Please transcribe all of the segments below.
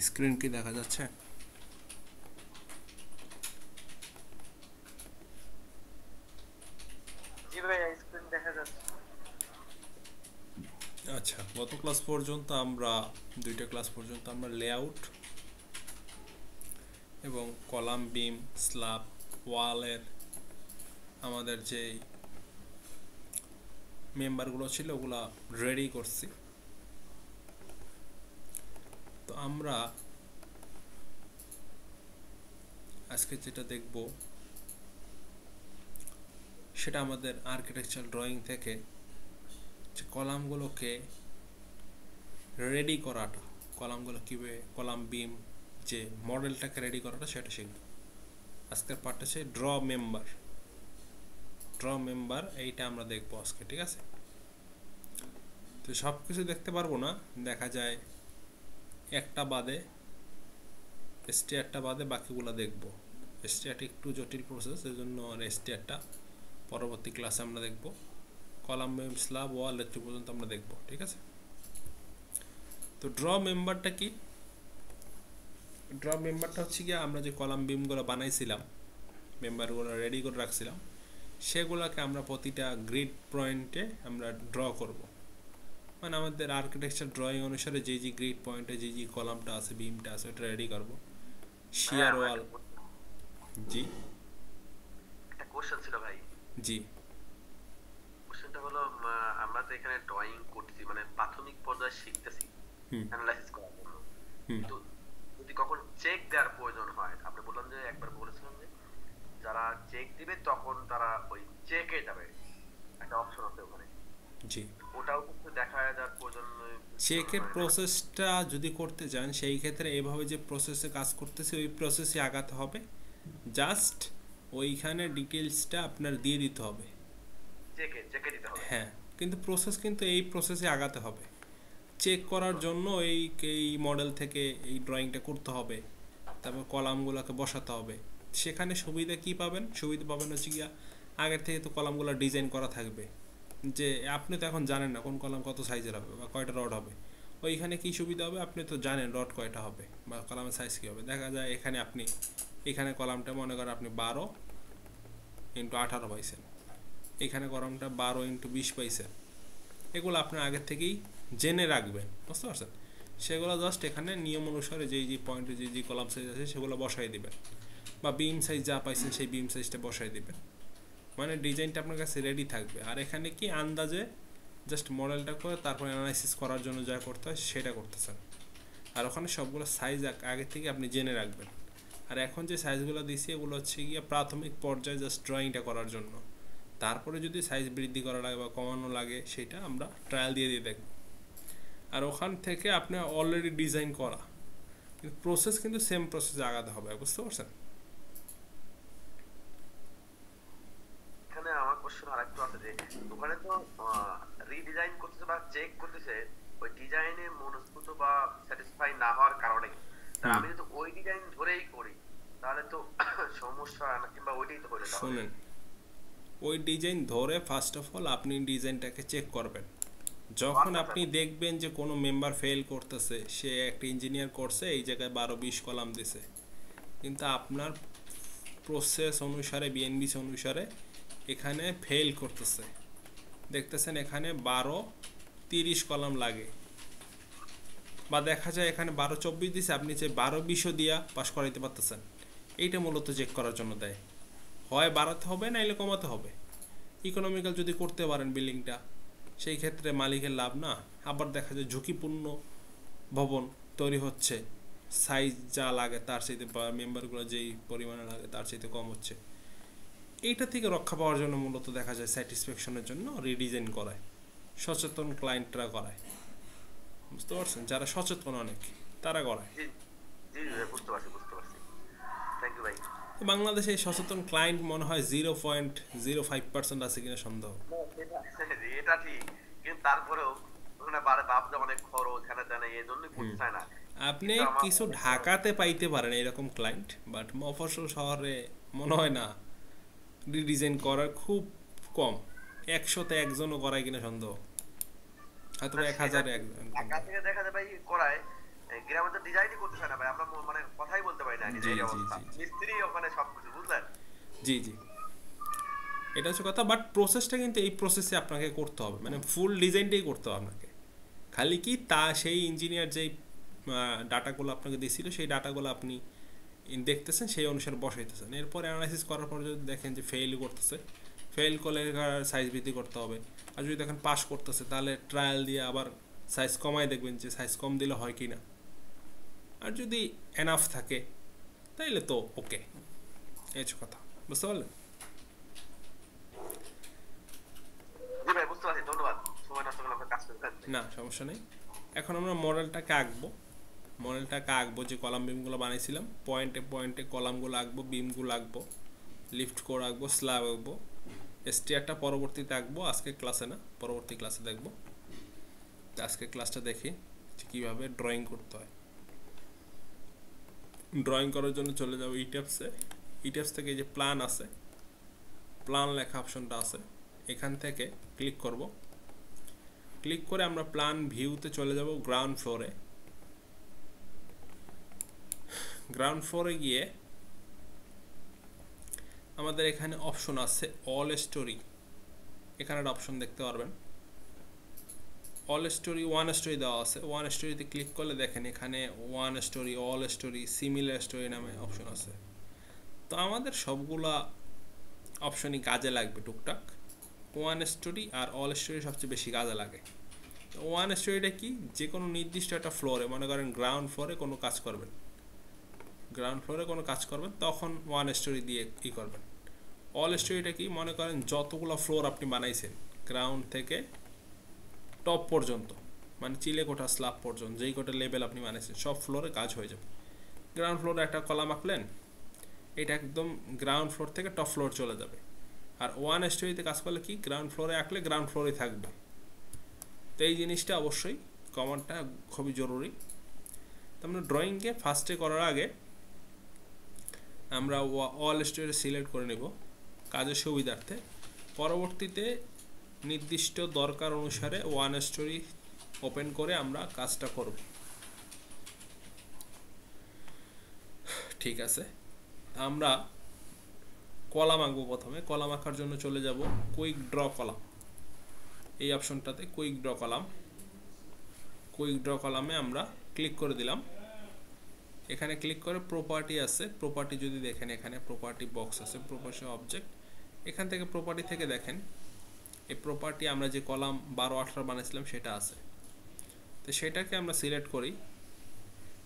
Screen কি দেখা যাচ্ছে? জি ভাইয়া স্ক্রিন দেখা যাচ্ছে। আচ্ছা, গত ক্লাস পর্যন্ত আমরা দুইটা ক্লাস পর্যন্ত আমরা লেআউট এবং কলাম বিম স্ল্যাব ওয়ালের আমাদের যে মেম্বারগুলো ছিল ওগুলা রেডি করছি। তো আমরা আজকে যেটা দেখব সেটা আমাদের আর্কিটেকচার ড্রয়িং থেকে যে কলামগুলোকে রেডি করাটা, কলামগুলো কীভাবে কলাম বিম যে মডেলটাকে রেডি করাটা সেটা শিখব। আজকের পার্টটা হচ্ছে ড্র মেম্বার এইটা আমরা দেখবো আজকে, ঠিক আছে? তো সব কিছু দেখতে পারবো না, দেখা যায় একটা বাদে স্টেয়ারটা বাদে বাকিগুলো দেখবো। স্টেয়ারটা একটু জটিল প্রসেস, এই জন্য স্টেয়ারটা পরবর্তী ক্লাসে আমরা দেখব। কলাম বিম স্ল্যাব ওয়াল একটু পর্যন্ত আমরা দেখব, ঠিক আছে? তো ড্র মেম্বারটা কি? ড্র মেম্বারটা হচ্ছে গিয়ে আমরা যে কলাম বিমগুলো বানাইছিলাম, মেম্বারগুলো রেডি করে রাখছিলাম, সেগুলোকে আমরা প্রতিটা গ্রিড পয়েন্টে আমরা ড্র করব। মানে আমাদের আর্কিটেকচার ড্রয়িং অনুসারে যে যে গ্রিড পয়েন্টে যে যে কলামটা আছে বিমটা আছে ওটা রেডি করব। ভাইয়া শিয়ার আমার ওয়াল। জি একটা কোশ্চেন ছিল ভাই। জি কোশ্চেনটা হলো আমরা তো এখানে ড্রয়িং করতেছি, মানে প্রাথমিক পর্যায়ে শিখতেছি হুম অ্যানালাইসিস করার জন্য। হুম কিন্তু যদি কখন চেক দেওয়ার প্রয়োজন হয়, আপনি বললাম যে একবার বলেছিলাম যে যারা চেক দিবে তখন তারা ওই চেকে যাবে, একটা অপশন আছে ওখানে। জি ওটাও কিন্তু দেখা যাওয়ার প্রয়োজন চেকের হয় না। প্রসেসটা যদি করতে চান সেই ক্ষেত্রে এভাবে যে প্রসেসে কাজ করতেছে ওই প্রসেসে আগাতে হবে। জাস্ট ওইখানে ডিটেলসটা আপনার দিয়ে দিতে হবে। চেকে চেকে দিতে হবে। হ্যাঁ, কিন্তু প্রসেস কিন্তু এই প্রসেসে আগাতে হবে। চেক বুঝতে করার পারছি। জন্য এই এই মডেল থেকে এই ড্রয়িংটা করতে হবে, তারপর কলামগুলোকে বসাতে হবে। সেখানে সুবিধা কি পাবেন? সুবিধা পাবেন হচ্ছে গিয়া আগের থেকে তো কলামগুলো ডিজাইন করা থাকবে, যে আপনি তো এখন জানেন না কোন কলাম কত সাইজের হবে বা কয়টা রড হবে। ওইখানে কি সুবিধা হবে, আপনি তো জানেন রড কয়টা হবে বা কলামের সাইজ কী হবে। দেখা যায় এখানে আপনি এখানে কলামটা মনে করেন আপনি 12x18 পাইছেন, এখানে কলামটা 12x20 পাইছেন। এগুলো আপনার আগের থেকেই জেনে রাখবেন, বুঝতে পারছেন? সেগুলো জাস্ট এখানে নিয়ম অনুসারে যেই যে পয়েন্টে যে যে কলাম সাইজ আছে সেগুলো বসাই দিবেন, বা বিম সাইজ যা পাইছেন সেই বিম সাইজটা বসাই দিবেন। মানে ডিজাইনটা আপনার কাছে রেডি থাকবে। আর এখানে কি আন্দাজে জাস্ট মডেলটা করে তারপর অ্যানালাইসিস করার জন্য যা করতে হয় সেটা করতেছেন। আর ওখানে সবগুলো সাইজ আগে থেকে আপনি জেনে রাখবেন। আর এখন যে সাইজগুলো দিছি এগুলো হচ্ছে গিয়ে প্রাথমিক পর্যায়ে জাস্ট ড্রয়িংটা করার জন্য। তারপরে যদি সাইজ বৃদ্ধি করা লাগে বা কমানো লাগে সেটা আমরা ট্রায়াল দিয়ে দিয়ে দেখব। আর ওখান থেকে আপনি অলরেডি ডিজাইন করা, কিন্তু প্রসেস কিন্তু সেম প্রসেসে আগাতে হবে, বুঝতে পারছেন? এখানে আমার কোশ্চেন আরেকটু আছে যে ওখানে তো রিডিজাইন করতেছে বা চেক করতেছে ওই ডিজাইনে মনস্ফুত বা স্যাটিসফাই না হওয়ার কারণে। তা হুম, আমি যদি ওই ডিজাইন ধরেই করি তাহলে তো সমস্যা না, কিংবা ওইটাই তো হলো তাহলে। শোনেন, ওই ডিজাইন ধরে ফার্স্ট অফ অল আপনি ডিজাইনটাকে চেক করবেন। ও যখন আচ্ছা আচ্ছা। আপনি দেখবেন যে কোনো মেম্বার ফেল করতেছে, সে একটা ইঞ্জিনিয়ার করছে এই জায়গায় 12-20 কলাম দিছে, কিন্তু আপনার প্রসেস অনুসারে বিএনবিসি অনুসারে এখানে ফেল করতেছে, দেখতেছেন এখানে 12-30 কলাম লাগে, বা দেখা যায় এখানে 12-24 দিছে, আপনি যে 12-20ও দিয়া পাস করাইতে পারতেছেন। এইটা মূলত চেক করার জন্য দেয়। হয় বাড়াতে হবে নাইলে কমাতে হবে। ইকোনমিক্যাল যদি করতে পারেন বিল্ডিংটা, সেই ক্ষেত্রে মালিকের লাভ না। আবার দেখা যায় ঝুঁকিপূর্ণ ভবন তৈরি হচ্ছে, সাইজ যা লাগে তার চাইতে বা মেম্বারগুলো যেই পরিমাণে লাগে তার চাইতে কম হচ্ছে। এইটা থেকে রক্ষা পাওয়ার জন্য মূলত দেখা যায় স্যাটিসফ্যাকশনের জন্য রিডিজাইন করায়, সচেতন ক্লায়েন্টরা করায়, বুঝতে পারছেন? যারা সচেতন অনেক তারা করায়। জি জি জি ভাই, বুঝতে পারছি বুঝতে পারছি। থ্যাংক ইউ ভাই। তো বাংলাদেশে এই সচেতন ক্লায়েন্ট মনে হয় 0.05% আছে কিনা সন্দেহ। না, এটা ঠিক, কিন্তু তারপরেও ওখানে ভাবতে অনেক খরচ হ্যানা ত্যানা, এই জন্যই করতে চায় না। আপনি কিন্তু আমার কিছু মনে হয় ঢাকাতে পাইতে পারেন এরকম ক্লায়েন্ট, বাট মফস্বল শহরে মনে হয় না। রিডিজাইন করার খুব কম, 100-তে একজনও করায় কিনা সন্দেহ, হয়তো না, সেটা 1000-এ ঠিক। একজন। ঢাকা থেকে দেখা যায় ভাই করায়, গ্রামে তো ডিজাইনই করতে চায় না জানি না জি এই জি অবস্থা, জি মিস্ত্রি ওখানে সবকিছু, বুঝলেন? জি জি এটা হচ্ছে কথা, বাট প্রসেসটা কিন্তু এই প্রসেসে আপনাকে করতে হবে, মানে ফুল ডিজাইনটাই করতে হবে আপনাকে। খালি কি তা সেই ইঞ্জিনিয়ার যেই ডাটাগুলো আপনাকে দিয়েছিল সেই ডাটাগুলো আপনি দেখতেছেন, সেই অনুসারে বসাইতেছেন। এরপর অ্যানালাইসিস করার পর যদি দেখেন যে ফেল করতেছে, ফেল করলে সাইজ বৃদ্ধি করতে হবে। আর যদি দেখেন পাস করতেছে তাহলে ট্রায়াল দিয়ে আবার সাইজ কমায় দেখবেন যে সাইজ কম দিলে হয় কি না। আর যদি এনাফ থাকে তাইলে তো ওকে। এই হচ্ছে কথা, বুঝতে পারলেন? জি ভাই, বুঝতে পারছি, ধন্যবাদ। সময় নষ্ট করলে আপনার কাজ করে ফেলতে। না সমস্যা নেই। এখন আমরা মডেলটাকে আঁকবো। মডেলটাকে আঁকবো যে কলাম বিমগুলো বানিয়েছিলাম, পয়েন্টে পয়েন্টে কলামগুলো আঁকবো, বিমগুলো আঁকবো, লিফট কোর আঁকবো, স্ল্যাব আঁকবো। স্টিয়ারটা পরবর্তীতে আঁকবো, আজকে ক্লাসে না, পরবর্তী ক্লাসে দেখবো। আজকে ক্লাসটা দেখি যে কীভাবে ড্রয়িং করতে হয়। ড্রয়িং করার জন্য চলে যাবো ইট্যাপসে। ইট্যাপস থেকে এই যে প্ল্যান আছে, প্ল্যান লেখা অপশনটা আছে, এখান থেকে ক্লিক করব। ক্লিক করে আমরা প্ল্যান ভিউতে চলে যাব গ্রাউন্ড ফ্লোরে। গ্রাউন্ড ফ্লোরে গিয়ে আমাদের এখানে অপশন আছে অল স্টোরি, এখানে একটা অপশন দেখতে পারবেন অল স্টোরি, ওয়ান স্টোরি দেওয়া আছে। ওয়ান স্টোরিতে ক্লিক করলে দেখেন এখানে one story, all story, similar story নামে অপশন আছে। তো আমাদের সবগুলা অপশনই কাজে লাগবে টুকটাক। ওয়ান স্টোরি আর অল স্টোরি সবচেয়ে বেশি কাজে লাগে। তো ওয়ান স্টোরিটা কি, যে কোনো নির্দিষ্ট একটা ফ্লোরে, মনে করেন গ্রাউন্ড ফ্লোরে কোনো কাজ করবেন, গ্রাউন্ড ফ্লোরে কোনো কাজ করবেন তখন ওয়ান স্টোরি দিয়ে ই করবেন। অল স্টোরিটা কি, মনে করেন যতগুলো ফ্লোর আপনি বানাইছেন গ্রাউন্ড থেকে টপ পর্যন্ত, মানে চিলে কোঠা স্ল্যাব পর্যন্ত যেই কোটা লেভেল আপনি বানাইছেন সব ফ্লোরে কাজ হয়ে যাবে। গ্রাউন্ড ফ্লোরে একটা কলাম আঁকলেন, এটা একদম গ্রাউন্ড ফ্লোর থেকে টপ ফ্লোর চলে যাবে। আর ওয়ান স্টোরিতে কাজ করলে কি, গ্রাউন্ড ফ্লোরে আঁকলে গ্রাউন্ড ফ্লোরে থাকবে। তো এই জিনিসটা অবশ্যই কমান্ডটা খুবই জরুরি। তো আমরা ড্রয়িংকে ফার্স্টে করার আগে আমরা অল স্টোরি সিলেক্ট করে নেব কাজের সুবিধার্থে। পরবর্তীতে নির্দিষ্ট দরকার অনুসারে ওয়ান স্টোরি ওপেন করে আমরা কাজটা করব। ঠিক আছে, আমরা কলাম আঁকবো। প্রথমে কলাম আঁকার জন্য চলে যাব কুইক ড্র কলাম, এই অপশনটাতে quick draw column. Quick draw কলামে আমরা ক্লিক করে দিলাম। এখানে ক্লিক করে প্রপার্টি আছে, প্রপার্টি যদি দেখেন এখানে প্রপার্টি বক্স আছে, প্রপার্টি অবজেক্ট, এখান থেকে প্রপার্টি থেকে দেখেন এই প্রপার্টি আমরা যে কলাম 12-18 বানিয়েছিলাম সেটা আছে। তো সেটাকে আমরা সিলেক্ট করি।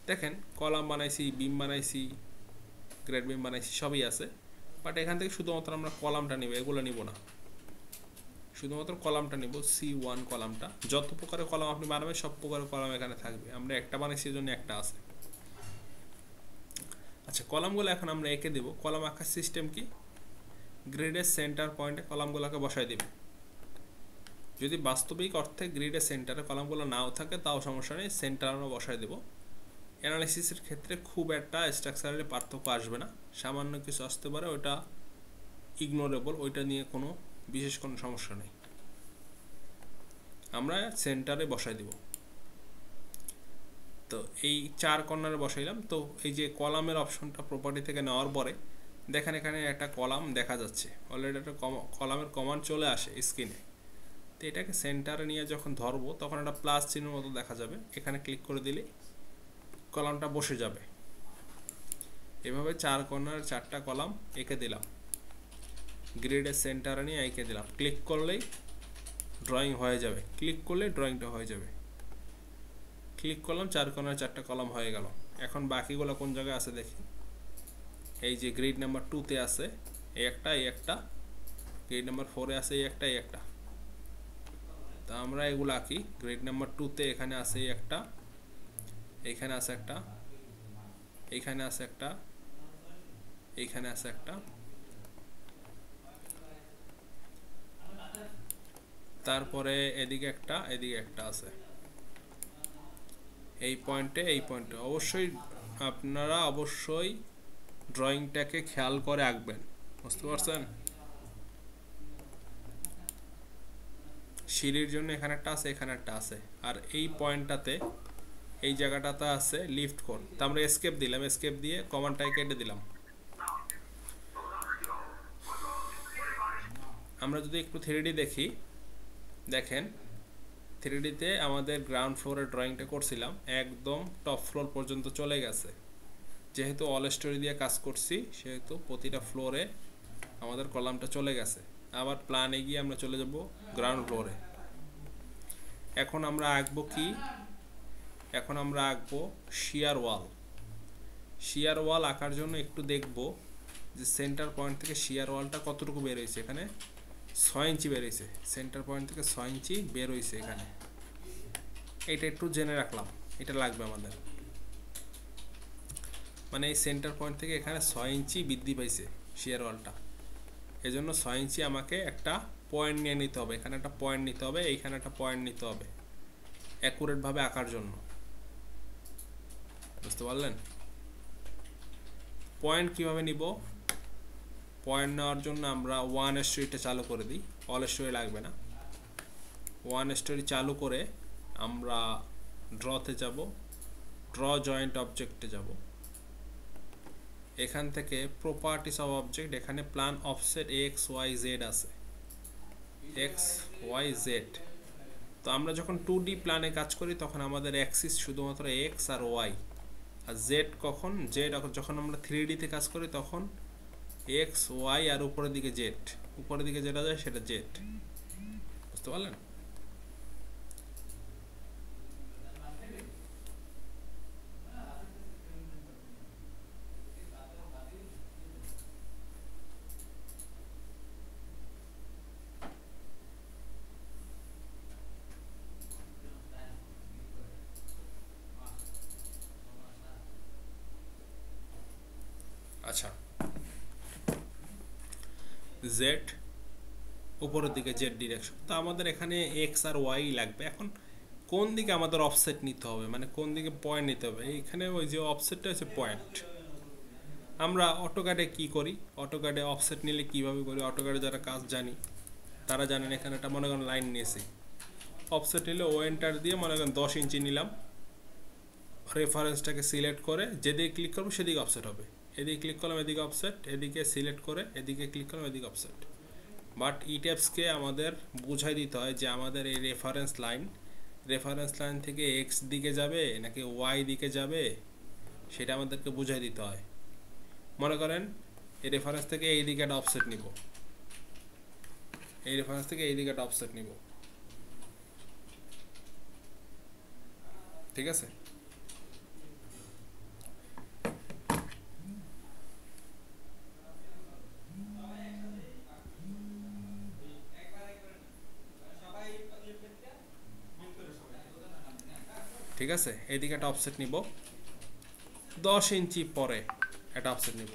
দেখেন কলাম বানাইছি, বিম বানাইছি, গ্রেড বিম বানাইছি, সবই আছে। বাট এখান থেকে শুধুমাত্র আমরা কলামটা নিব, এগুলো নিব না, শুধুমাত্র কলামটা নিব, C1 কলামটা। যত প্রকারের কলাম আপনি বানাবেন সব প্রকারের কলাম এখানে থাকবে, আমরা একটা বানাইছি এই জন্য একটা আছে। আচ্ছা, কলামগুলো এখন আমরা এঁকে দেব। কলাম আঁকার সিস্টেম কি, গ্রিডের সেন্টার পয়েন্টে কলামগুলোকে বসাই দেবে। যদি বাস্তবিক অর্থে গ্রিডের সেন্টারে কলামগুলো নাও থাকে তাও সমস্যা নেই, সেন্টার আমরা বসাই দেব। অ্যানালাইসিসের ক্ষেত্রে খুব একটা স্ট্রাকচারালি পার্থক্য আসবে না, সামান্য কিছু আসতে পারে, ওটা ইগনোরেবল, ওইটা নিয়ে কোনো বিশেষ কোনো সমস্যা নেই। আমরা সেন্টারে বসাই দেব। তো এই 4 কর্নারে বসাইলাম। তো এই যে কলামের অপশনটা প্রপার্টি থেকে নেওয়ার পরে দেখেন এখানে একটা কলাম দেখা যাচ্ছে, অলরেডি একটা কলামের কমান্ড চলে আসে স্ক্রিনে। তো এটাকে সেন্টারে নিয়ে যখন ধরবো তখন একটা প্লাস চিহ্নের মতো দেখা যাবে, এখানে ক্লিক করে দিলে কলামটা বসে যাবে। এভাবে 4 কর্নার 4টা কলাম এঁকে দিলাম, গ্রিডের সেন্টারে নিয়ে এঁকে দিলাম। ক্লিক করলেই ড্রয়িং হয়ে যাবে, ক্লিক করলে ড্রয়িংটা হয়ে যাবে। ক্লিক করলাম, 4 কর্নার 4টা কলাম হয়ে গেল। এখন বাকিগুলো কোন জায়গায় আছে দেখি। এই যে গ্রিড নাম্বার 2-তে আছে এই একটা, এই একটা, গ্রিড নাম্বার 4-এ আছে এই একটা, এই একটা। তা আমরা এগুলো আঁকি। গ্রিড নাম্বার 2-তে এখানে আছে এই একটা, এইখানে আছে একটা, এইখানে আছে একটা, এইখানে আছে একটা, তারপরে এদিকে একটা, এদিকে একটা আছে। এই পয়েন্টে, এই পয়েন্টে অবশ্যই আপনারা অবশ্যই ড্রয়িংটাকে খেয়াল করে আঁকবেন, বুঝতে পারছেন? সিঁড়ির জন্য এখানে একটা আছে, এখানে একটা আছে। আর এই পয়েন্টটাতে, এই জায়গাটাতে আছে লিফট কোণ, তো আমরা এসকেপ দিলাম, এসকেপ দিয়ে কমান্ডটাই কেটে দিলাম। আমরা যদি একটু 3D দেখি, দেখেন 3Dতে আমাদের গ্রাউন্ড ফ্লোরের ড্রয়িংটা করছিলাম, একদম টপ ফ্লোর পর্যন্ত চলে গেছে। যেহেতু অল স্টোরি দিয়ে কাজ করছি সেহেতু প্রতিটা ফ্লোরে আমাদের কলামটা চলে গেছে। আবার প্ল্যানে গিয়ে আমরা চলে যাব গ্রাউন্ড ফ্লোরে। এখন আমরা আঁকবো কি, এখন আমরা আঁকবো শিয়ার ওয়াল। শিয়ার ওয়াল আঁকার জন্য একটু দেখব যে সেন্টার পয়েন্ট থেকে শিয়ার ওয়ালটা কতটুকু বের হয়েছে। এখানে 6 ইঞ্চি বের হয়েছে, সেন্টার পয়েন্ট থেকে 6 ইঞ্চি বের হয়েছে এখানে। এটা একটু জেনে রাখলাম, এটা লাগবে আমাদের, মানে এই সেন্টার পয়েন্ট থেকে এখানে 6 ইঞ্চি বৃদ্ধি পাইছে শিয়ার ওয়ালটা। এজন্য 6 ইঞ্চি আমাকে একটা পয়েন্ট নিয়ে নিতে হবে, এখানে একটা পয়েন্ট নিতে হবে, এইখানে একটা পয়েন্ট নিতে হবে অ্যাকুরেটভাবে আঁকার জন্য। বুঝতে পারলেন? পয়েন্ট কিভাবে নিব? পয়েন্ট নেওয়ার জন্য আমরা 1 স্টোরিটা চালু করে দিই, অল স্টোরি লাগবে না। 1 স্টোরি চালু করে আমরা ড্রতে যাব, ড্র জয়েন্ট অবজেক্টে যাব। এখান থেকে প্রপার্টিস অফ অবজেক্ট, এখানে plane offset X Y Z আছে, এক্স ওয়াই জেড। তো আমরা যখন 2D প্ল্যানে কাজ করি তখন আমাদের অ্যাক্সিস শুধুমাত্র এক্স আর ওয়াই, আর জেড কখন, জেড যখন আমরা 3Dতে কাজ করি তখন এক্স ওয়াই আর উপরের দিকে জেড, উপরের দিকে যেটা যায় সেটা জেড। বুঝতে পারলেন? আচ্ছা, জেড উপরের দিকে জেড ডিরেকশন, তো আমাদের এখানে এক্স আর ওয়াই লাগবে। এখন কোন দিকে আমাদের অফসেট নিতে হবে, মানে কোন দিকে পয়েন্ট নিতে হবে, এইখানে ওই যে অফসেটটা হচ্ছে পয়েন্ট। আমরা অটোক্যাডে কি করি, অটোক্যাডে অফসেট নিলে কিভাবে করি, অটোক্যাডে যারা কাজ জানি তারা জানেন। এখানে একটা মনে করেন লাইন নিয়েছি, অফসেট নিলে ও এন্টার দিয়ে মনে করেন 10 ইঞ্চি নিলাম, রেফারেন্সটাকে সিলেক্ট করে যেদিকে ক্লিক করবো সেদিকে অফসেট হবে। এদিকে ক্লিক করলাম এদিকে অফসেট, এদিকে সিলেক্ট করে এদিকে ক্লিক করলাম এদিকে অফসেট। বাট ইট্যাপসকে আমাদের বুঝাই দিতে হয় যে আমাদের এই রেফারেন্স লাইন থেকে এক্স দিকে যাবে নাকি ওয়াই দিকে যাবে, সেটা আমাদেরকে বুঝাই দিতে হয়। মনে করেন এই রেফারেন্স থেকে এই দিকে একটা অফসেট নিব, এই রেফারেন্স থেকে এই দিকে একটা অফসেট নিব, ঠিক আছে? ঠিক আছে, এইদিকে একটা অফসেট নিব, 10 ইঞ্চি পরে একটা অফসেট নিব,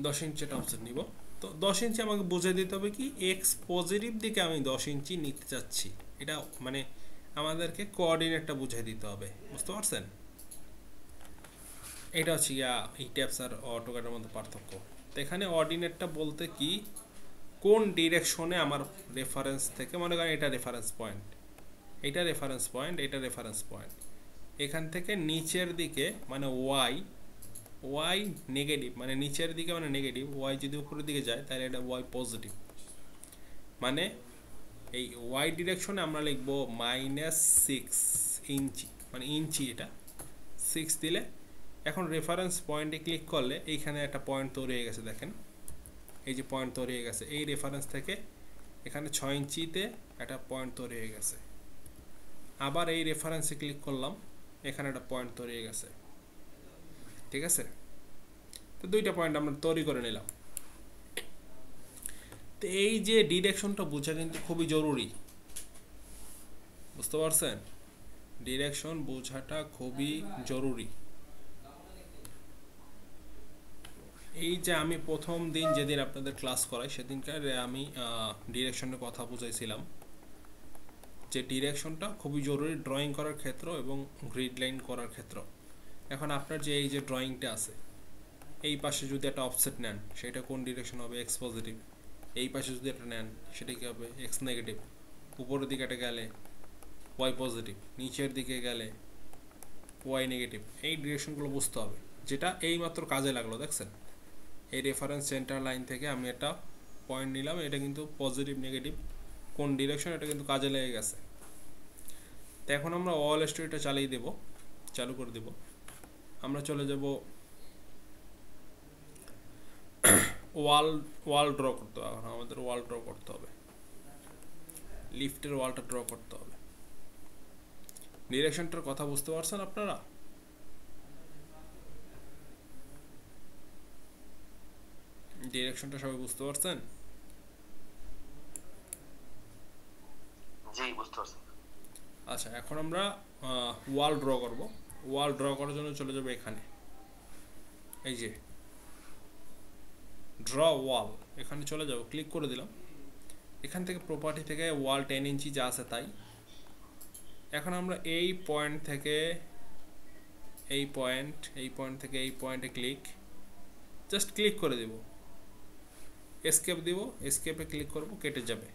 10 ইঞ্চি একটা অফসেট নিব। তো 10 ইঞ্চি আমাকে বুঝে দিতে হবে কি, এক্স পজিটিভ দিকে আমি 10 ইঞ্চি নিতে চাচ্ছি, এটা মানে আমাদেরকে কোঅর্ডিনেটটা বুঝে দিতে হবে। বুঝতে পারছেন? এটা হচ্ছে এই ট্যাবস আর অটোক্যাডের মধ্যে পার্থক্য। তো এখানে অর্ডিনেটটা বলতে কি, কোন ডিরেকশনে আমার রেফারেন্স থেকে, মনে করেন এটা রেফারেন্স পয়েন্ট, এটা রেফারেন্স পয়েন্ট, এটা রেফারেন্স পয়েন্ট, এখান থেকে নিচের দিকে মানে ওয়াই নেগেটিভ, মানে নিচের দিকে মানে নেগেটিভ, ওয়াই যদি উপরের দিকে যায় তাহলে এটা ওয়াই পজিটিভ। মানে এই ওয়াই ডিরেকশনে আমরা লিখবো -6 ইঞ্চি, মানে ইঞ্চি, এটা 6 দিলে এখন রেফারেন্স পয়েন্টে ক্লিক করলে এইখানে একটা পয়েন্ট তৈরি হয়ে গেছে, দেখেন এই যে পয়েন্ট তৈরি হয়ে গেছে, এই রেফারেন্স থেকে এখানে 6 ইঞ্চিতে একটা পয়েন্ট তৈরি হয়ে গেছে। আবার এই রেফারেন্সে ক্লিক করলাম, এখানে একটা পয়েন্ট তৈরি হয়ে গেছে, ঠিক আছে? তো দুইটা পয়েন্ট আমরা তৈরি করে নিলাম। তো এই যে ডিরেকশনটা বোঝা কিন্তু খুবই জরুরি, বুঝতে পারছেন? ডিরেকশন বোঝাটা খুবই জরুরি। এই যে আমি প্রথম দিন যেদিন আপনাদের ক্লাস করাই সেদিনকার আমি ডিরেকশনের কথা বুঝাইছিলাম যে ডিরেকশনটা খুবই জরুরি ড্রয়িং করার ক্ষেত্র এবং গ্রিড লাইন করার ক্ষেত্র। এখন আপনার যে এই যে ড্রয়িংটা আছে, এই পাশে যদি একটা অফসেট নেন সেটা কোন ডিরেকশন হবে, এক্স পজিটিভ। এই পাশে যদি একটা নেন সেটা কি হবে, এক্স নেগেটিভ। উপরের দিকে একটা গেলে ওয়াই পজিটিভ, নিচের দিকে গেলে ওয়াই নেগেটিভ, এই ডিরেকশনগুলো বুঝতে হবে, যেটা এইমাত্র কাজে লাগলো। দেখছেন এই রেফারেন্স সেন্টার লাইন থেকে আমি একটা পয়েন্ট নিলাম, এটা কিন্তু পজিটিভ নেগেটিভ কোন ডিরেকশন এটা কিন্তু কাজে লেগে গেছে। তো এখন আমরা ওয়াল স্টোরিটা চালিয়ে দেব, চালু করে দেব। আমরা চলে যাব ওয়াল ড্র করতে হবে। এখন আমাদের ওয়াল ড্র করতে হবে, লিফটের ওয়ালটা ড্র করতে হবে। ডিরেকশনটার কথা বুঝতে পারছেন আপনারা? ডিরেকশনটা সবাই বুঝতে পারছেন? জি বুঝতে পারছি। আচ্ছা, এখন আমরা ওয়াল ড্র করব। ওয়াল ড্র করার জন্য চলে যাব এখানে, এই যে ড্র ওয়াল, এখানে চলে যাব, ক্লিক করে দিলাম। এখান থেকে প্রপার্টি থেকে ওয়াল 10 ইঞ্চি যা আছে তাই। এখন আমরা এই পয়েন্ট থেকে এই পয়েন্ট থেকে এই পয়েন্টে জাস্ট ক্লিক করে দেব, এসকেপ দিব, এসকেপে ক্লিক করব, কেটে যাবে।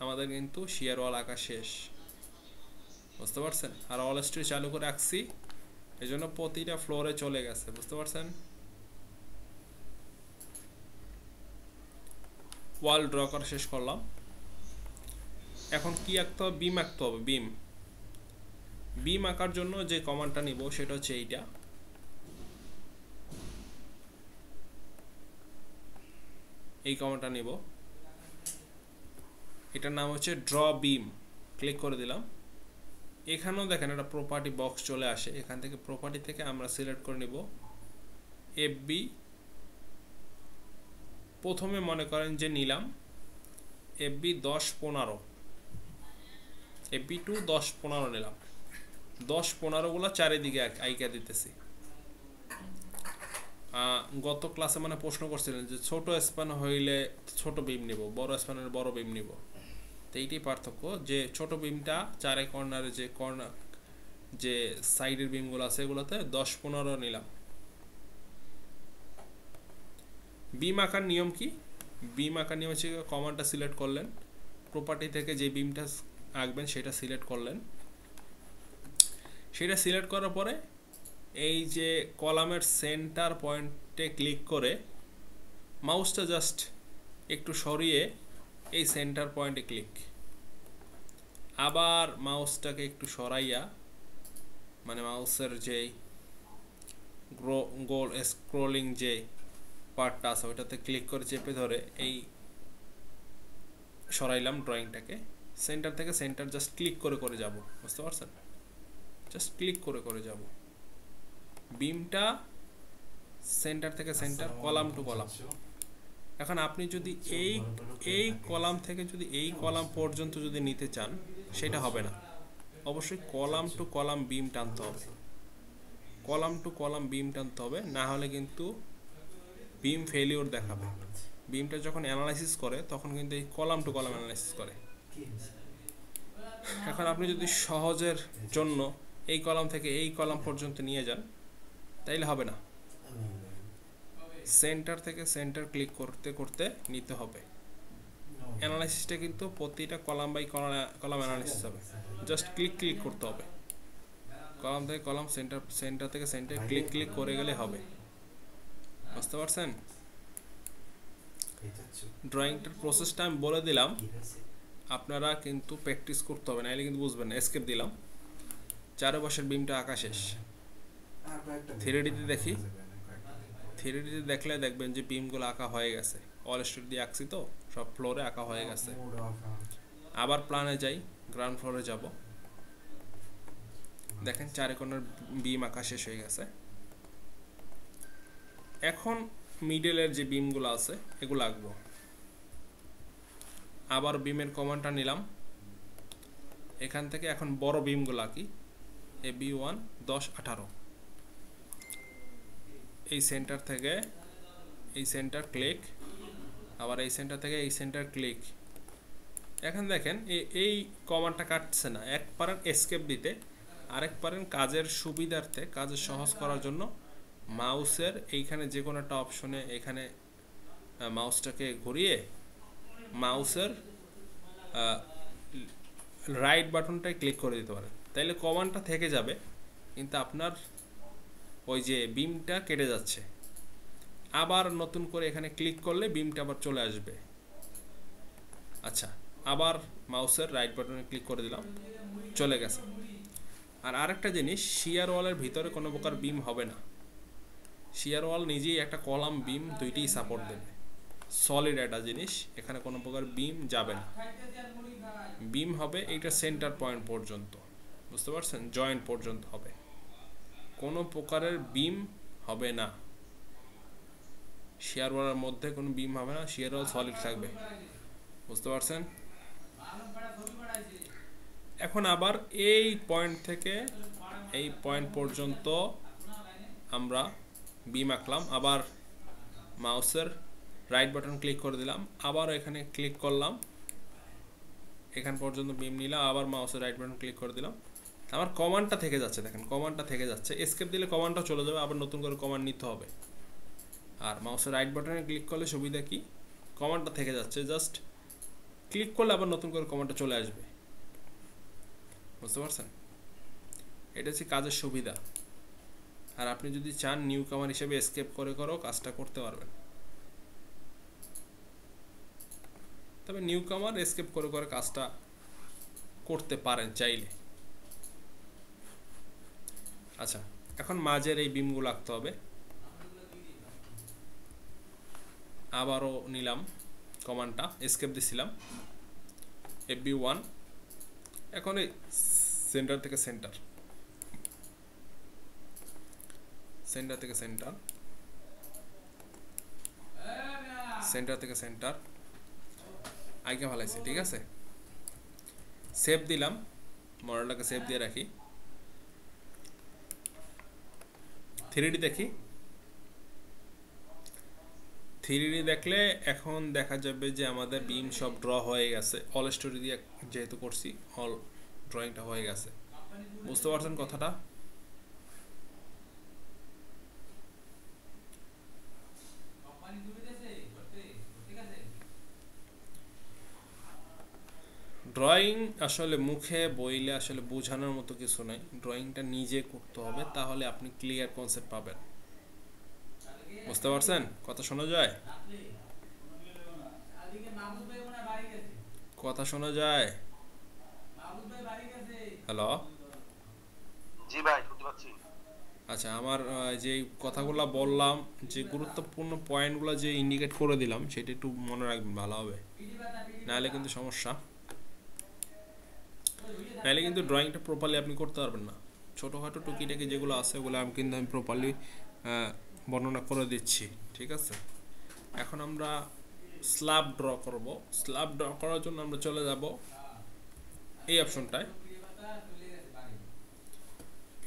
আমাদের কিন্তু শিয়ার ওয়াল আঁকা শেষ, বুঝতে পারছেন? আর ওয়াল স্টোরি চালু করে রাখছি, এই জন্য প্রতিটা ফ্লোরে চলে গেছে, বুঝতে পারছেন? ওয়াল ড্র করা শেষ করলাম। এখন কি আঁকতে হবে? বিম আঁকতে হবে। বিম আঁকার জন্য যে কমান্ডটা নিব সেটা হচ্ছে এইটা, এই কমান্ডটা নিব। এটার নাম হচ্ছে ড্র বিম। ক্লিক করে দিলাম। এখানেও দেখেন একটা প্রপার্টি বক্স চলে আসে, এখান থেকে প্রপার্টি থেকে আমরা সিলেক্ট করে নিব এফবি। প্রথমে মনে করেন যে নিলাম এফবি 10-15, এফবি টু 10-15 নিলাম। 10-15 গুলো চারিদিকে আইকা দিতেছি। গত ক্লাসে মানে প্রশ্ন করছিলেন যে ছোট স্প্যান হইলে ছোট বিম নিব, বড় স্প্যানের বড় বিম নিব। তো এইটাই পার্থক্য, যে ছোট বিমটা চারে কর্নারে যে সাইডের বিমগুলো আছে এগুলোতে 10-15 নিলাম। বিম আঁকার নিয়ম কি? বিম আঁকার নিয়ম হচ্ছে কমান্ডটা সিলেক্ট করলেন, প্রপার্টি থেকে যে বিমটা আঁকবেন সেটা সিলেক্ট করলেন। সেটা সিলেক্ট করার পরে এই যে কলামের সেন্টার পয়েন্টে ক্লিক করে মাউসটা জাস্ট একটু সরিয়ে এই সেন্টার পয়েন্টে ক্লিক, আবার মাউসটাকে একটু সরাইয়া মানে মাউসের যেই গোল স্ক্রলিং যে পার্টটা আছে ওইটাতে ক্লিক করে চেপে ধরে এই সরাইলাম ড্রয়িংটাকে। সেন্টার থেকে সেন্টার জাস্ট ক্লিক করে যাব, বুঝতে পারছেন? জাস্ট ক্লিক করে যাব। বিমটা সেন্টার থেকে সেন্টার, কলাম টু কলাম। এখন আপনি যদি এই কলাম থেকে যদি এই কলাম পর্যন্ত যদি নিতে চান সেটা হবে না, অবশ্যই কলাম টু কলাম বিম টানতে হবে, কলাম টু কলাম বিম টানতে হবে, না হলে কিন্তু বিম ফেলিওর দেখাবে। বিমটা যখন অ্যানালাইসিস করে তখন কিন্তু এই কলাম টু কলাম অ্যানালাইসিস করে। এখন আপনি যদি সহজের জন্য এই কলাম থেকে এই কলাম পর্যন্ত নিয়ে যান তাইলে হবে না, সেন্টার থেকে সেন্টার ক্লিক করতে করতে নিতে হবে। অ্যানালাইসিসটা কিন্তু প্রতিটা কলাম বাই কলাম অ্যানালাইসিস হবে, জাস্ট ক্লিক করতে হবে। কলাম থেকে কলাম, সেন্টার থেকে সেন্টার ক্লিক করে গেলে হবে, বুঝতে পারছেন? ড্রয়িংটার প্রসেসটা আমি বলে দিলাম, আপনারা কিন্তু প্র্যাকটিস করতে হবে, নাহলে কিন্তু বুঝবেন না। এসকেপ দিলাম, চারপাশের বিমটা আঁকা শেষ। 3Dতে দেখি, 3Dতে দেখলে দেখবেন যে বিমগুলো আঁকা হয়ে গেছে। অল স্টোরি দিয়ে আঁকছি তো সব ফ্লোরে আঁকা হয়ে গেছে। আবার প্ল্যানে যাই, গ্রাউন্ড ফ্লোরে যাব, দেখেন চারে কোণার বিম আঁকা শেষ হয়ে গেছে। এখন মিডলের যে বিমগুলো আছে এগুলো আঁকবো। আবার বিমের কমান্ডটা নিলাম, এখান থেকে এখন বড় বিমগুলো আঁকি। AB1 10-18, এই সেন্টার থেকে এই সেন্টার ক্লিক, আবার এই সেন্টার থেকে এই সেন্টার ক্লিক। এখন দেখেন এই কমান্ডটা কাটছে না, এক পারেন এসকেপ দিতে, আরেক পারেন কাজের সুবিধার্থে, কাজের সহজ করার জন্য মাউসের এইখানে যে কোনো একটা অপশনে এখানে মাউসটাকে ঘুরিয়ে মাউসের রাইট বাটনটায় ক্লিক করে দিতে পারেন, তাইলে কমান্ডটা থেকে যাবে কিন্তু আপনার ওই যে বিমটা কেটে যাচ্ছে। আবার নতুন করে এখানে ক্লিক করলে বিমটা আবার চলে আসবে। আচ্ছা, আবার মাউসের রাইট বাটনে ক্লিক করে দিলাম, চলে গেছে। আর আরেকটা জিনিস, শিয়ার ওয়ালের ভিতরে কোনো প্রকার বিম হবে না। শিয়ার ওয়াল নিজেই একটা কলাম বিম দুইটাই সাপোর্ট দেবে, সলিড একটা জিনিস, এখানে কোনো প্রকার বিম যাবে না। বিম হবে এইটা সেন্টার পয়েন্ট পর্যন্ত, বুঝতে পারছেন, জয়েন্ট পর্যন্ত হবে, কোনো প্রকারের বিম হবে না। শিয়ার ওয়ালের মধ্যে কোনো বিম হবে না, শিয়ার ওয়াল সলিড থাকবে, বুঝতে পারছেন। এখন আবার এই পয়েন্ট থেকে এই পয়েন্ট পর্যন্ত আমরা বিম আঁকলাম, আবার মাউসের রাইট বাটন ক্লিক করে দিলাম, আবার এখানে ক্লিক করলাম, এখান পর্যন্ত বিম নিলাম, আবার মাউসের রাইট বাটন ক্লিক করে দিলাম। আমার কমান্ডটা থেকে যাচ্ছে, দেখেন কমান্ডটা থেকে যাচ্ছে। এসকেপ দিলে কমান্ডটা চলে যাবে, আবার নতুন করে কমান্ড নিতে হবে। আর মাউসের রাইট বাটনে ক্লিক করলে সুবিধা কি, কমান্ডটা থেকে যাচ্ছে, জাস্ট ক্লিক করলে আবার নতুন করে কমান্ডটা চলে আসবে, বুঝতে পারছেন। এটা হচ্ছে কাজের সুবিধা। আর আপনি যদি চান নিউ কামার হিসেবে এসকেপ করে করেও কাজটা করতে পারবেন, তবে নিউ কামার এসকেপ করে করে কাজটা করতে পারেন চাইলে। আচ্ছা, এখন মাঝের এই বিমগুলো আঁকতে হবে। আবারও নিলাম কমান্ডটা, এসকেপ দিছিলাম, FB1। এখন এই সেন্টার থেকে সেন্টার, সেন্টার থেকে সেন্টার, সেন্টার থেকে সেন্টার আইকে ভালাইছে, ঠিক আছে। সেভ দিলাম, মডেলটাকে সেভ দিয়ে রাখি। 3D দেখি, 3D দেখলে এখন দেখা যাবে যে আমাদের বিম সব ড্র হয়ে গেছে, অল স্টোরি দিয়ে যেহেতু করছি, অল ড্রয়িংটা হয়ে গেছে, বুঝতে পারছেন কথাটা। ড্রয়িং আসলে মুখে বইলে আসলে বোঝানোর মতো কিছু নাই, ড্রয়িংটা নিজে করতে হবে, তাহলে আপনি ক্লিয়ার কনসেপ্ট পাবেন, বুঝতে পারছেন। কথা শোনা যায়, কথা শোনা যায়, হ্যালো। জি ভাই, শুনতে পাচ্ছি। আচ্ছা, আমার যে কথাগুলো বললাম, যে গুরুত্বপূর্ণ পয়েন্টগুলো যে ইন্ডিকেট করে দিলাম, সেটা একটু মনে রাখবেন, ভালো হবে, নাহলে কিন্তু সমস্যা, নাহলে কিন্তু ড্রয়িংটা প্রপারলি আপনি করতে পারবেন না। ছোটোখাটো টুকিটাকি যেগুলো আছে ওগুলো আমি প্রপারলি বর্ণনা করে দিচ্ছি, ঠিক আছে। এখন আমরা স্ল্যাব ড্র করব। স্ল্যাব ড্র করার জন্য আমরা চলে যাব এই অপশনটায়,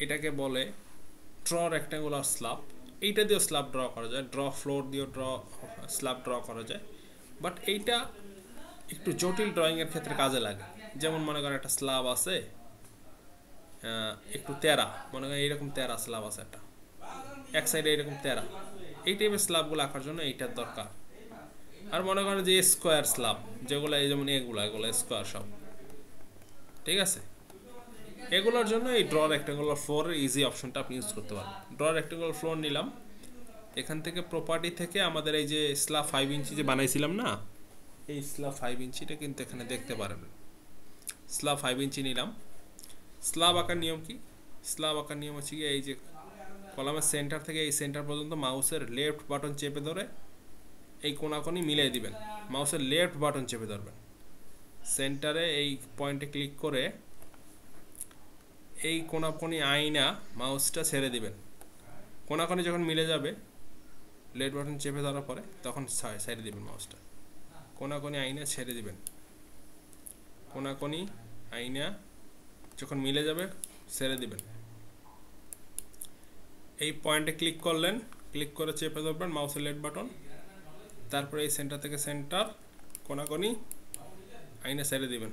এটাকে বলে ড্র রেক্ট্যাঙ্গুলার স্ল্যাব। এইটা দিয়েও স্ল্যাব ড্র করা যায়, ড্র ফ্লোর দিয়েও স্ল্যাব ড্র করা যায়, বাট এইটা একটু জটিল ড্রয়িংয়ের ক্ষেত্রে কাজে লাগে। যেমন মনে করেন একটা স্ল্যাব আছে একটু তেরা, মনে করেন এইরকম তেরা স্ল্যাব আছে একটা, এক সাইডে এরকম তেরা, এই টাইপের স্ল্যাবগুলো আঁকার জন্য এইটার দরকার। আর মনে করেন যে স্কোয়ার স্ল্যাব, যেগুলো এই যেমন এগুলো স্কোয়ার সব, ঠিক আছে, এগুলোর জন্য এই ড্র রেক্ট্যাঙ্গুলার ফ্লোর ইজি অপশনটা আপনি ইউজ করতে পারেন। ড্র রেক্ট্যাঙ্গুলার ফ্লোর নিলাম, এখান থেকে প্রপার্টি থেকে আমাদের এই যে স্ল্যাব 5 ইঞ্চি যে বানাইছিলাম না, এই স্ল্যাব 5 ইঞ্চিটা কিন্তু এখানে দেখতে পারবেন। স্ল্যাব 5 ইঞ্চি নিলাম। স্ল্যাব আঁকার নিয়ম কি, স্ল্যাব আঁকার নিয়ম হচ্ছে কি, এই যে কলামের সেন্টার থেকে এই সেন্টার পর্যন্ত মাউসের লেফট বাটন চেপে ধরে এই কোনাকোনি মিলিয়ে দিবেন, মাউসের লেফট বাটন চেপে ধরবেন, সেন্টারে এই পয়েন্টে ক্লিক করে এই কোনাকোনি আইনা মাউসটা ছেড়ে দিবেন। কোনাকোনি যখন মিলে যাবে লেফট বাটন চেপে ধরার পরে তখন ছেড়ে দিবেন মাউসটা, কোনাকোনি আইনা ছেড়ে দিবেন, কোনাকোনি আইনা যখন মিলে যাবে ছেড়ে দিবেন। এই পয়েন্টে ক্লিক করলেন, ক্লিক করে চেপে ধরবেন মাউসের লেফট বাটন, তারপরে এই সেন্টার থেকে সেন্টার কোনাকোনি আইনা ছেড়ে দিবেন,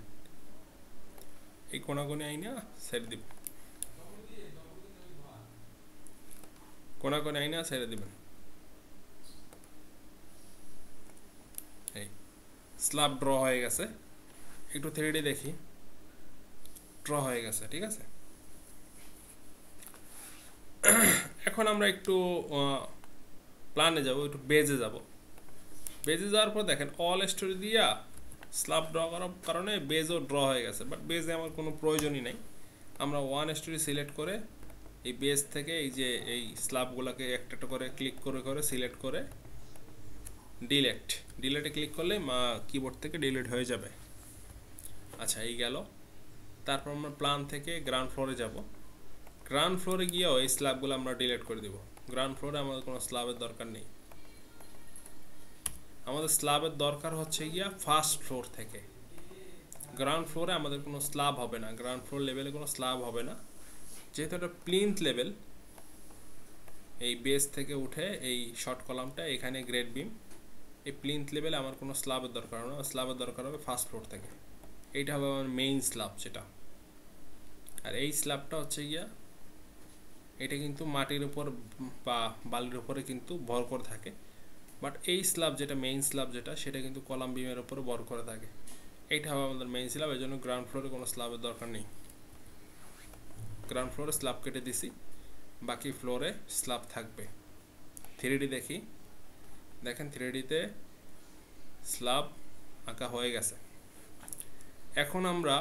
এই কোনাকোনি আইনা ছেড়ে দিবেন, কোনাকোনি আইনা ছেড়ে দিবেন। এই স্ল্যাব ড্র হয়ে গেছে। একটু 3D দেখি, ড্র হয়ে গেছে, ঠিক আছে। এখন আমরা একটু প্ল্যানে যাব, একটু বেজে যাব। বেজে যাওয়ার পর দেখেন অল স্টোরি দিয়া স্ল্যাব ড্র করার কারণে বেজও ড্র হয়ে গেছে, বাট বেজে আমার কোনো প্রয়োজনই নাই। আমরা ওয়ান স্টোরি সিলেক্ট করে এই বেজ থেকে এই যে এই স্ল্যাবগুলোকে একটা একটা করে ক্লিক করে করে সিলেক্ট করে ডিলেটে ক্লিক করলে কিবোর্ড থেকে ডিলিট হয়ে যাবে। আচ্ছা, এই গেল। তারপর আমরা প্ল্যান থেকে গ্রাউন্ড ফ্লোরে যাব। গ্রাউন্ড ফ্লোরে গিয়েও এই স্ল্যাবগুলো আমরা ডিলিট করে দিব। গ্রাউন্ড ফ্লোরে আমাদের কোনো স্ল্যাবের দরকার নেই। আমাদের স্ল্যাবের দরকার হচ্ছে গিয়া ফার্স্ট ফ্লোর থেকে। গ্রাউন্ড ফ্লোরে আমাদের কোনো স্ল্যাব হবে না, গ্রাউন্ড ফ্লোর লেভেলে কোনো স্ল্যাব হবে না, যেহেতু এটা প্লিন্থ লেভেল। এই বেস থেকে উঠে এই শর্ট কলামটা এখানে গ্রেড বিম, এই প্লিন্থ লেভেলে আমার কোনো স্ল্যাবের দরকার হবে না। স্ল্যাবের দরকার হবে ফার্স্ট ফ্লোর থেকে। এইটা হবে আমার মেইন স্ল্যাব যেটা। আর এই স্ল্যাবটা হচ্ছে গিয়া এটা কিন্তু মাটির উপর বা বালির উপরে কিন্তু ভর করে থাকে, বাট এই স্ল্যাব যেটা মেইন স্ল্যাব যেটা সেটা কিন্তু কলাম বিমের উপরে ভর করে থাকে। এইটা হবে আমাদের মেইন স্ল্যাব। এই জন্য গ্রাউন্ড ফ্লোরে কোনো স্ল্যাবের দরকার নেই। গ্রাউন্ড ফ্লোরে স্ল্যাব কেটে দিছি, বাকি ফ্লোরে স্ল্যাব থাকবে। 3D দেখি, দেখেন 3Dতে স্ল্যাব আঁকা হয়ে গেছে। এখন আমরা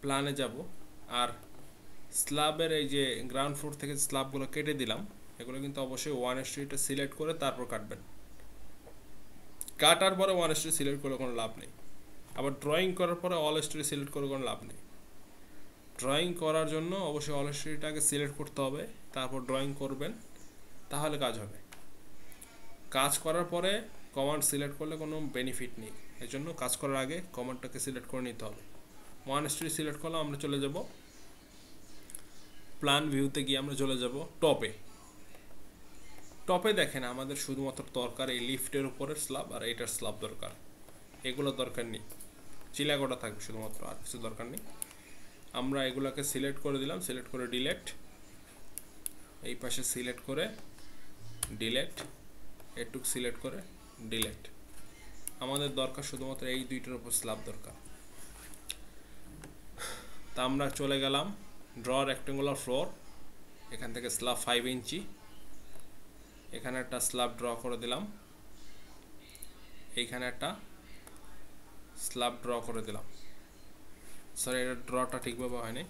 প্ল্যানে যাব, আর স্ল্যাবের এই যে গ্রাউন্ড ফ্লোর থেকে স্ল্যাবগুলো কেটে দিলাম, এগুলো কিন্তু অবশ্যই 1:3 সিলেক্ট করে তারপর কাটবেন। কাটার পরে 1:3 সিলেক্ট করে কোনো লাভ নেই। আবার ড্রয়িং করার পরে অল স্টোরি সিলেক্ট করে কোনো লাভ নেই। ড্রয়িং করার জন্য অবশ্যই অল স্টোরিটাকে সিলেক্ট করতে হবে, তারপর ড্রয়িং করবেন, তাহলে কাজ হবে। কাজ করার পরে কমান্ড সিলেক্ট করলে কোনো বেনিফিট নেই। এই জন্য কাজ করার আগে কমান্ডটাকে সিলেক্ট করে নিতে হবে। 1:3 সিলেক্ট করলে আমরা চলে যাব প্ল্যান ভিউতে, গিয়ে আমরা চলে যাব টপে। টপে দেখেন আমাদের শুধুমাত্র দরকার এই লিফটের উপরের স্ল্যাব আর এইটার স্ল্যাব দরকার, এগুলো দরকার নেই। চিলাগোটা থাকবে শুধুমাত্র, আর কিছু দরকার নেই। আমরা এগুলোকে সিলেক্ট করে দিলাম, সিলেক্ট করে ডিলেট, এই পাশে সিলেক্ট করে ডিলেট, এটুক সিলেক্ট করে ডিলেট। আমাদের দরকার শুধুমাত্র এই দুইটার উপর স্ল্যাব দরকার। তা আমরা চলে গেলাম ড্র রেক্টেঙ্গুলার ফ্লোর, এখান থেকে স্ল্যাব 5 ইঞ্চি, এখানে একটা স্ল্যাব ড্র করে দিলাম, এইখানে একটা স্ল্যাব ড্র করে দিলাম। সরি, এটা ড্রটা ঠিকভাবে হয়নি।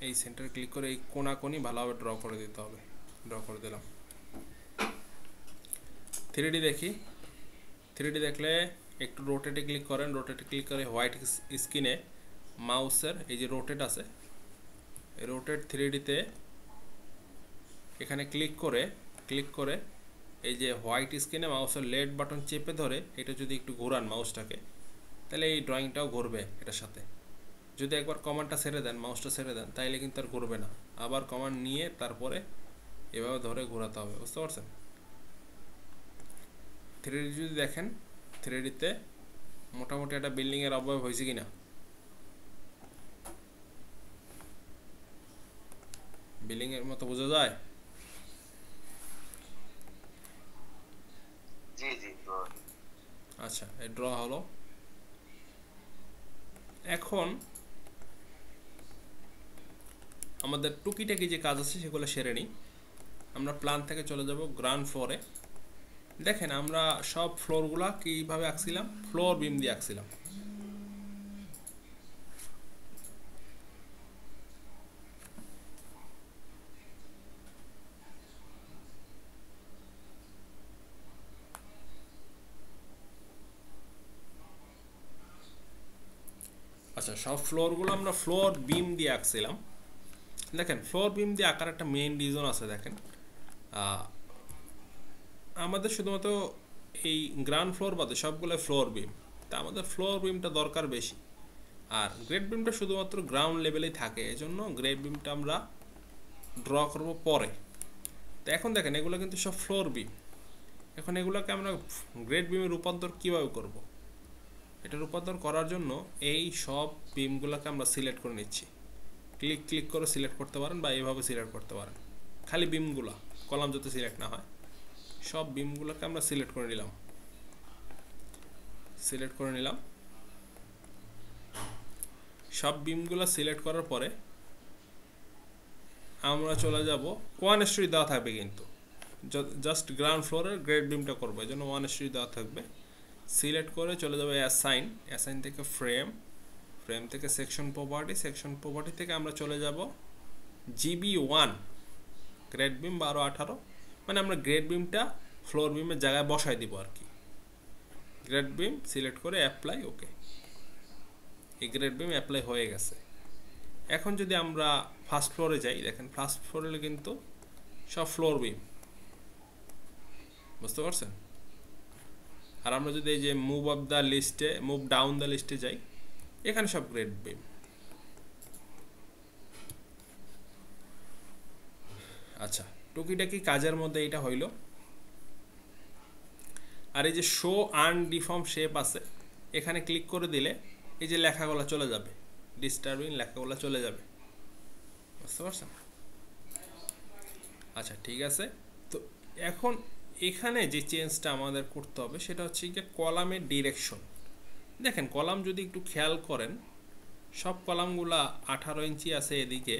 এই সেন্টার ক্লিক করে এই কোনাকুনি ভালোভাবে ড্র করে দিতে হবে। ড্র করে দিলাম। 3D দেখি। 3D দেখলে একটু রোটেটে ক্লিক করেন, রোটেটে ক্লিক করে হোয়াইট স্ক্রিনে মাউসের এই যে রোটেট আছে, এই রোটেট 3Dতে এখানে ক্লিক করে এই যে হোয়াইট স্ক্রিনে মাউসের লেফট বাটন চেপে ধরে এটা যদি একটু ঘোরান মাউসটাকে, তাহলে এই ড্রয়িংটাও ঘুরবে এটার সাথে। যদি একবার কমান্ডটা ছেড়ে দেন, মাউসটা ছেড়ে দেন, তাইলে কিন্তু আর ঘুরবে না। আবার কমান্ড নিয়ে তারপরে এভাবে ধরে ঘোরাতে হবে, বুঝতে পারছেন? 3D যদি দেখেন, 3Dতে মোটামুটি একটা বিল্ডিংয়ের অবয়ব হয়েছে কিনা, বিল্ডিংয়ের মতো বোঝা যায়? জি জি। আচ্ছা, এই ড্র হলো। এখন আমাদের টুকিটাকি যে কাজ আছে সেগুলো সেরে নিই। আমরা প্ল্যান থেকে চলে যাব গ্রাউন্ড ফ্লোরে। দেখেন আমরা সব ফ্লোরগুলা কীভাবে আঁকছিলাম, ফ্লোর বিম দিয়ে আঁকছিলাম। আচ্ছা, সব ফ্লোরগুলো আমরা ফ্লোর বিম দিয়ে আঁকছিলাম। দেখেন ফ্লোর বিম দিয়ে আঁকার একটা মেইন রিজন আছে। দেখেন আমাদের শুধুমাত্র এই গ্রাউন্ড ফ্লোর বাদে সবগুলো ফ্লোর বিম, তা আমাদের ফ্লোর বিমটা দরকার বেশি। আর গ্রেড বিমটা শুধুমাত্র গ্রাউন্ড লেভেলেই থাকে, এজন্য গ্রেড বিমটা আমরা ড্র করব পরে। তো এখন দেখেন এগুলো কিন্তু সব ফ্লোর বিম। এখন এগুলোকে আমরা গ্রেড বিমে রূপান্তর কীভাবে করব? এটা রূপান্তর করার জন্য এই সব বিমগুলোকে আমরা সিলেক্ট করে নিচ্ছি। ক্লিক করে সিলেক্ট করতে পারেন বা এইভাবে সিলেক্ট করতে পারেন। খালি বিমগুলো, কলাম যাতে সিলেক্ট না হয়, সব বিমগুলোকে আমরা সিলেক্ট করে নিলাম। সব বিমগুলো সিলেক্ট করার পরে আমরা চলে যাব 1:3 দেওয়া থাকবে, কিন্তু জাস্ট গ্রাউন্ড ফ্লোরের গ্রেড বিমটা করবো, এই জন্য 1:3 দেওয়া থাকবে। সিলেক্ট করে চলে যাবে অ্যাসাইন থেকে ফ্রেম থেকে সেকশন প্রপার্টি থেকে আমরা চলে যাব GB1 গ্রেড বিম 12-18, মানে আমরা গ্রেড বিমটা ফ্লোর বিমের জায়গায় বসাই দিব আর কি। গ্রেড বিম সিলেক্ট করে অ্যাপ্লাই, ওকে, এই গ্রেড বিম অ্যাপ্লাই হয়ে গেছে। এখন যদি আমরা ফার্স্ট ফ্লোরে যাই, দেখেন ফার্স্ট ফ্লোরে কিন্তু সব ফ্লোর বিম, বুঝতে পারছেন। আর আমরা যদি এই যে মুভ ডাউন দ্য লিস্টে যাই, এখানে সব গ্রেড বিম। আচ্ছা, টুকিটাকি কাজের মধ্যে এটা হইল। আর এই যে শো আনডিফর্ম শেপ আছে, এখানে ক্লিক করে দিলে এই যে লেখাগুলো চলে যাবে, ডিস্টার্বিং লেখাগুলো চলে যাবে, বুঝতে পারছেন। আচ্ছা ঠিক আছে, তো এখন এখানে যে চেঞ্জটা আমাদের করতে হবে সেটা হচ্ছে যে কলামের ডিরেকশন। দেখেন কলাম যদি একটু খেয়াল করেন, সব কলামগুলা 18 ইঞ্চি আছে, এদিকে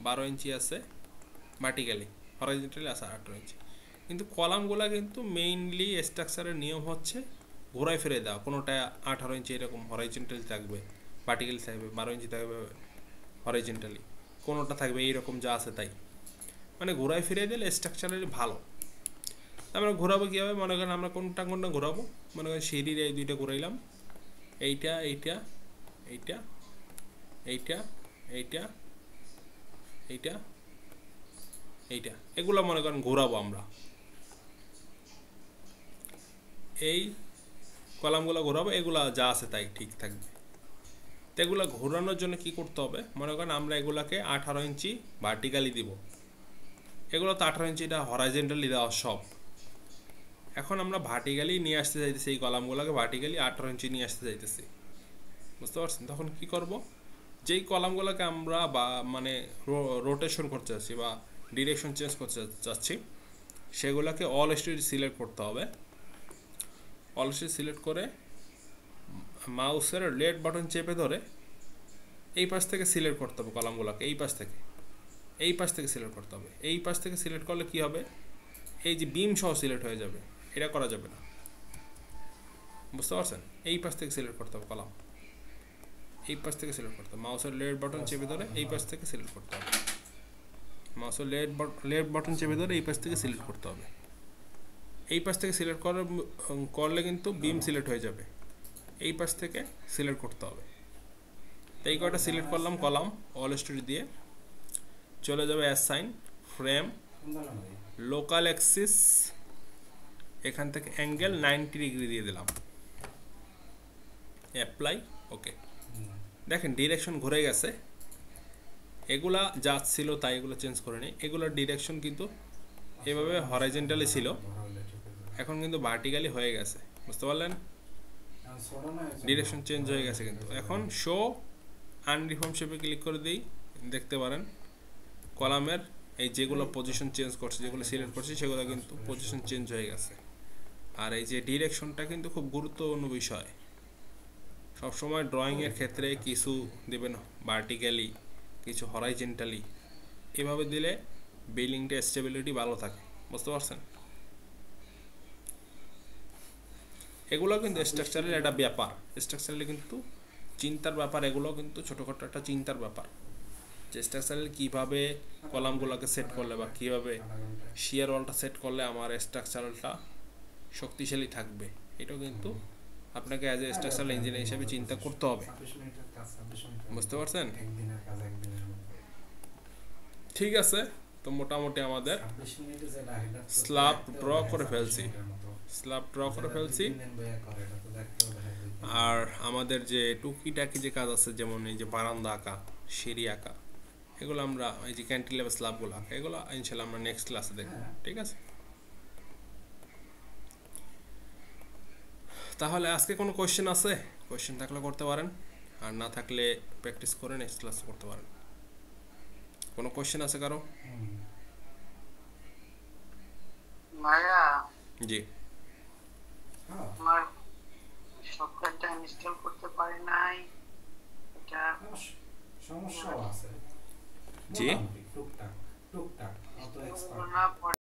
12 ইঞ্চি আছে ভার্টিক্যালি, হরাইজন্টালি আছে 18 ইঞ্চি, কিন্তু কলামগুলা কিন্তু মেইনলি স্ট্রাকচারের নিয়ম হচ্ছে ঘোরায় ফিরে দেওয়া। কোনোটা 18 ইঞ্চি এরকম হরাইজন্টালি থাকবে, ভার্টিক্যালি থাকবে, 12 ইঞ্চি থাকবে হরাইজন্টালি, কোনোটা থাকবে এইরকম যা আছে তাই, মানে ঘোরায় ফিরে দিলে স্ট্রাকচারের ভালো। আমরা ঘোরাবো কীভাবে, মনে করেন আমরা কোনটা ঘোরাবো, মনে করেন সিঁড়ির এই দুইটা ঘুরাইলাম, এইটা এইটা এইটা এইটা এইটা এইটা এইটা, এগুলো মনে করেন ঘোরাবো আমরা, এই কলামগুলো ঘোরাবো, এগুলা যা আছে তাই ঠিক থাকবে। তো এগুলো ঘোরানোর জন্য কি করতে হবে, মনে করেন আমরা এগুলাকে 18 ইঞ্চি ভার্টিক্যালি দিব, এগুলো তো 18 ইঞ্চিটা হরাইজন্টালি দেওয়া সব। এখন আমরা ভার্টিক্যালি নিয়ে আসতে চাইতেছি, এই কলামগুলোকে ভার্টিক্যালি 18 ইঞ্চি নিয়ে আসতে চাইতেছি, বুঝতে পারছেন। তখন কি করব, যেই কলামগুলোকে আমরা মানে রোটেশন করতে চাচ্ছি বা ডিরেকশন চেঞ্জ করতে চাচ্ছি, সেগুলোকে অল স্টেট সিলেক্ট করতে হবে। অল স্টেট সিলেক্ট করে মাউসের লেফট বাটন চেপে ধরে এই পাশ থেকে সিলেক্ট করতে হবে কলামগুলোকে, এই পাশ থেকে সিলেক্ট করতে হবে। এই পাশ থেকে সিলেক্ট করলে কি হবে, এই যে বিম সহ সিলেক্ট হয়ে যাবে, এটা করা যাবে না, বুঝতে পারছেন। এই পাশ থেকে সিলেক্ট করতে হবে কলাম, এই পাশ থেকে সিলেক্ট করতে হবে, মাউসের লেফট বাটন চেপে ধরে এই পাশ থেকে সিলেক্ট করতে হবে, মাউসের লেফট বাটন চেপে ধরে এই পাশ থেকে সিলেক্ট করতে হবে। এই পাশ থেকে সিলেক্ট করলে কিন্তু বিম সিলেক্ট হয়ে যাবে, এই পাশ থেকে সিলেক্ট করতে হবে। তো এই কয়টা সিলেক্ট করলাম কলাম, অল স্টোরি দিয়ে চলে যাবে অ্যাসাইন ফ্রেম লোকাল অ্যাক্সিস, এখান থেকে অ্যাঙ্গেল 90 ডিগ্রি দিয়ে দিলাম, অ্যাপ্লাই, ওকে। দেখেন ডিরেকশন ঘুরে গেছে, এগুলা যা ছিল তাই এগুলো চেঞ্জ করে নিই। এগুলোর ডিরেকশন কিন্তু এভাবে হরাইজন্টালি ছিল, এখন কিন্তু ভার্টিক্যালি হয়ে গেছে, বুঝতে পারলেন, ডিরেকশন চেঞ্জ হয়ে গেছে। কিন্তু এখন শো আনডিফর্ম শেপে ক্লিক করে দিই, দেখতে পারেন কলামের এই যেগুলো পজিশন চেঞ্জ করছে, যেগুলো সিলেক্ট করছে সেগুলো কিন্তু পজিশন চেঞ্জ হয়ে গেছে। আর এই যে ডিরেকশনটা কিন্তু খুব গুরুত্বপূর্ণ বিষয়, সবসময় ড্রয়িংয়ের ক্ষেত্রে কিছু দেবেন ভার্টিক্যালি, কিছু হরাইজন্টালি, এভাবে দিলে বিল্ডিংটা স্টেবিলিটি ভালো থাকে, বুঝতে পারছেন। এগুলো কিন্তু স্ট্রাকচারের একটা ব্যাপার, স্ট্রাকচারালি কিন্তু চিন্তার ব্যাপার, এগুলো কিন্তু ছোটোখাটো একটা চিন্তার ব্যাপার, যে স্ট্রাকচারালি কীভাবে কলামগুলোকে সেট করলে বা কীভাবে শিয়ার ওয়ালটা সেট করলে আমার স্ট্রাকচারালটা শক্তিশালী থাকবে, এটাও কিন্তু আপনাকে অ্যাজ এ স্ট্রাকচারাল ইঞ্জিনিয়ার হিসেবে চিন্তা করতে হবে, বুঝতে পারছেন। ঠিক আছে, তো মোটামুটি আমাদের স্ল্যাব ড্র করে ফেলছি, আর আমাদের যে টুকিটাকি যে কাজ আছে, যেমন এই যে বারান্দা আঁকা, সিঁড়ি আঁকা, এগুলো আমরা এই যে ক্যান্টিলেভার স্ল্যাবগুলো আঁকা, এগুলো ইনশাল্লাহ আমরা নেক্সট ক্লাসে দেখব, ঠিক আছে। তাহলে আজকে কোনো কোয়েশ্চেন আছে, কোয়েশ্চেন থাকলে করতে পারেন, আর না থাকলে প্র্যাকটিস করে নেক্সট ক্লাস করতে পারেন। কোনো কোয়েশ্চেন আছে কারো? মায়া জি, আমার সফটওয়্যারটা ইনস্টল করতে পারি নাই, এটা সমস্যাও আছে জি মোটামুটি টুকটাক টুকটাক অত এক্সপার্ট না